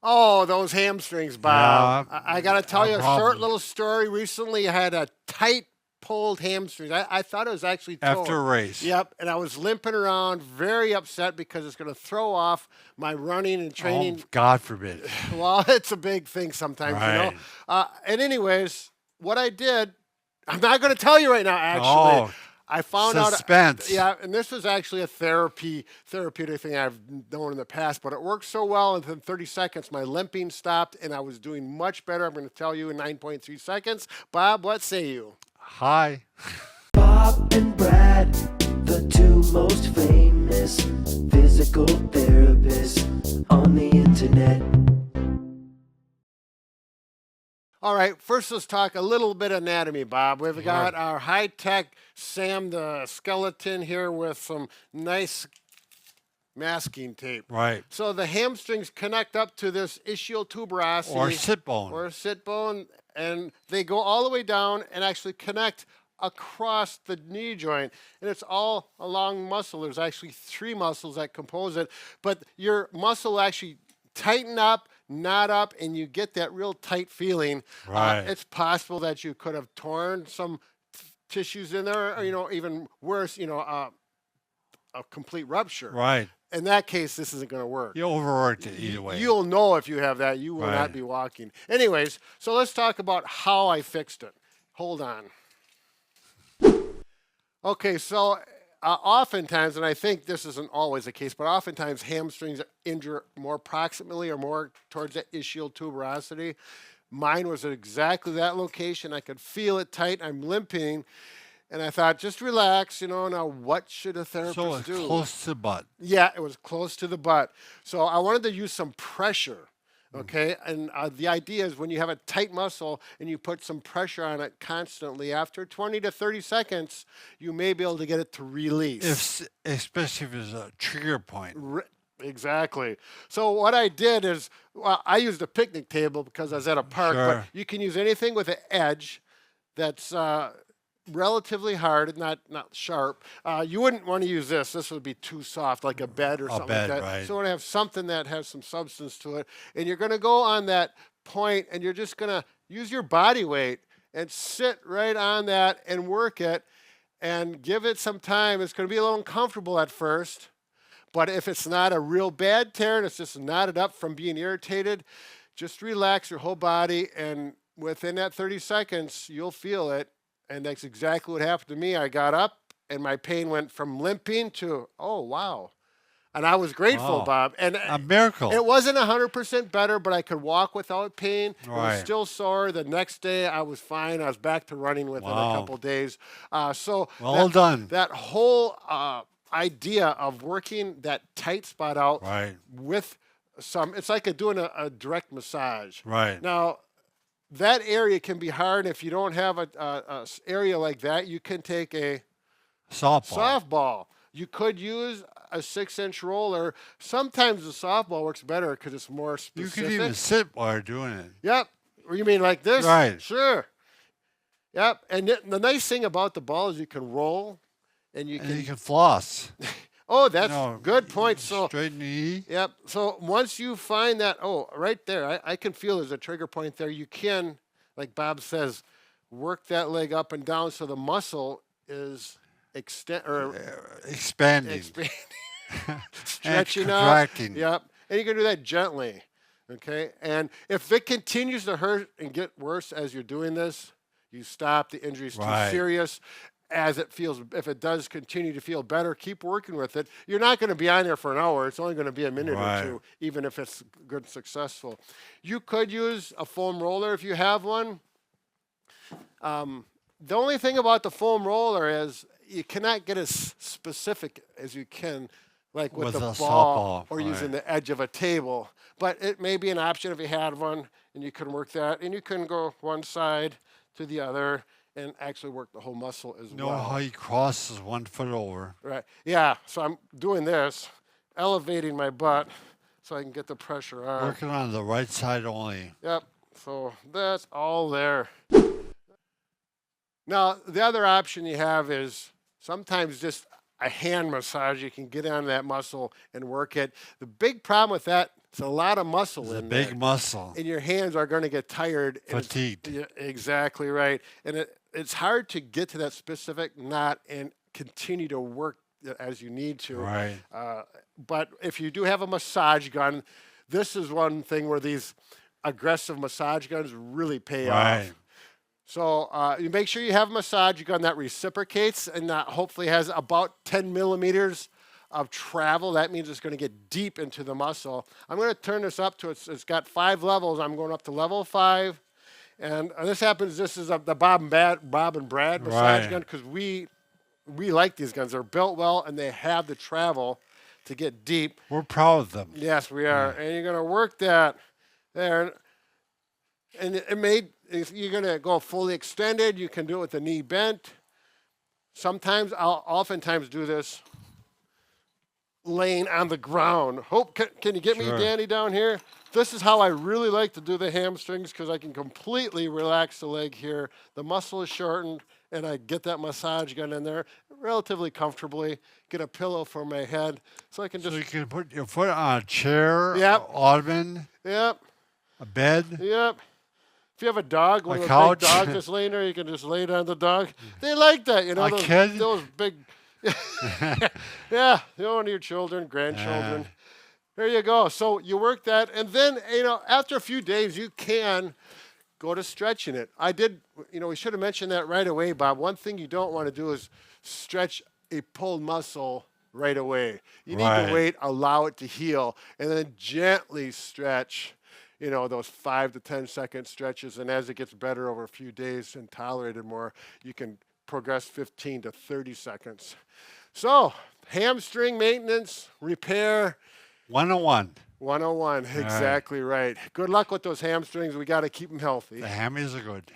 Oh, those hamstrings, Bob. Yeah, I got to tell a you a short problem. little story. Recently, I had a tight pulled hamstrings. I thought it was actually After torn. a race. Yep, and I was limping around, very upset because it's going to throw off my running and Oh, training. God forbid. Well, it's a big thing sometimes, you know. Right. And anyways, what I did, I'm not going to tell you right now. Actually, Oh, I found out. suspense. Yeah, and this was actually a therapeutic thing I've known in the past, but it worked so well. Within 30 seconds, my limping stopped, and I was doing much better. I'm going to tell you in 9.3 seconds. Bob, what say you? Hi. Bob and Brad, the two most famous physical therapists on the internet. All right, first let's talk a little bit anatomy, Bob. We've got our high-tech Sam the skeleton here with some nice masking tape. Right. So the hamstrings connect up to this ischial tuberosity. Or sit bone. Or sit bone, and they go all the way down and actually connect across the knee joint. And it's all a long muscle. There's actually 3 muscles that compose it, but your muscle actually tighten up, knot up, and you get that real tight feeling. Right. It's possible that you could have torn some tissues in there, or, even worse, a complete rupture. Right. In that case, this isn't going to work. You overworked it either way. You'll know if you have that. You will not Right. be walking. Anyways, so let's talk about how I fixed it. Hold on. Okay, so oftentimes, and I think this isn't always the case, but oftentimes hamstrings injure more proximally or more towards the ischial tuberosity. Mine was at exactly that location. I could feel it tight. I'm limping. And I thought, just relax, now what should a therapist So it's do? close to the butt. Yeah, it was close to the butt. So I wanted to use some pressure, okay? And the idea is when you have a tight muscle and you put some pressure on it constantly, after 20 to 30 seconds, you may be able to get it to release. Especially if it's a trigger point. Exactly. So what I did is, I used a picnic table because I was at a park, but Sure. you can use anything with an edge that's relatively hard, not sharp. You wouldn't want to use this. This would be too soft, like a bed or something bed, like that. right. So you want to have something that has some substance to it. And you're going to go on that point, and you're just going to use your body weight and sit right on that and work it and give it some time. It's going to be a little uncomfortable at first, but if it's not a real bad tear and it's just knotted up from being irritated, just relax your whole body, and within that 30 seconds, you'll feel it. And that's exactly what happened to me. I got up, and my pain went from limping to, oh, wow. And I was grateful, Wow. Bob. And A miracle. it wasn't 100% better, but I could walk without pain. It was Right. still sore. The next day, I was fine. I was back to running within a Wow. couple days. So Well done. That whole idea of working that tight spot out Right. with it's like doing a direct massage. Right. Now, that area can be hard. If you don't have a area like that, you can take a softball. You could use a 6-inch roller. Sometimes the softball works better because it's more You specific. could even sit while you're doing it. Yep. Or you mean like this? Right. Sure. Yep. And the nice thing about the ball is you can roll, and you And can. you can floss. Oh, that's No, good point. So. straighten the knee. Yep. So once you find that, right there, I can feel there's a trigger point there. You can, like Bob says, work that leg up and down so the muscle is Expanding. stretching out. contracting. Yep. And you can do that gently. Okay. And if it continues to hurt and get worse as you're doing this, you stop. The injury's too Right. serious. If it does continue to feel better, keep working with it. You're not going to be on there for an hour. It's only going to be a minute Right. or two, even if it's good and successful. You could use a foam roller if you have one. The only thing about the foam roller is you cannot get as specific as you can, like with With the a ball softball, or using right. the edge of a table. But it may be an option if you had one, and you can work that. And you can go one side to the other and actually work the whole muscle as Know well. how he crosses 1 foot over. Right. Yeah. So I'm doing this, elevating my butt so I can get the pressure on. Working on the right side only. Yep. So that's all there. Now, the other option you have is sometimes just a hand massage. You can get on that muscle and work it. The big problem with that It's a lot of muscle It's a in big there. muscle. And your hands are going to get tired. and it's- Fatigued. Yeah, exactly right. And it's hard to get to that specific knot and continue to work as you need to. Right. But if you do have a massage gun, this is one thing where these aggressive massage guns really pay Right. off. So you make sure you have a massage gun that reciprocates and that hopefully has about 10 millimeters of travel. That means it's going to get deep into the muscle. I'm going to turn this up to it's got 5 levels. I'm going up to level 5. And this happens, this is the Bob and Brad massage Right. gun because we like these guns. They're built well and they have the travel to get deep. We're proud of them. Yes, we are. And you're going to work that there. And if you're going to go fully extended, you can do it with the knee bent. Sometimes, I'll oftentimes do this laying on the ground. Hope, can you get Sure. me, Danny, down here? This is how I really like to do the hamstrings because I can completely relax the leg here. The muscle is shortened, and I get that massage gun in there relatively comfortably. Get a pillow for my head so I can So just, you can put your foot on a chair, Yep. ottoman, yep, a bed. yep. If you have a dog, one A of those couch. big dogs that's laying there, you can just lay it on the dog. They like that, you know. A those, kid? those big, yeah, you know, one of your children, grandchildren. There you go. So you work that, and then after a few days, you can go to stretching it. I did. We should have mentioned that right away, Bob. One thing you don't want to do is stretch a pulled muscle right away. You need Right. to wait, allow it to heal, and then gently stretch. Those 5 to 10 second stretches, and as it gets better over a few days and tolerated more, you can progress 15 to 30 seconds. So, hamstring maintenance, repair, 101. 101. Exactly right. Good luck with those hamstrings. We got to keep them healthy. The hammies are good.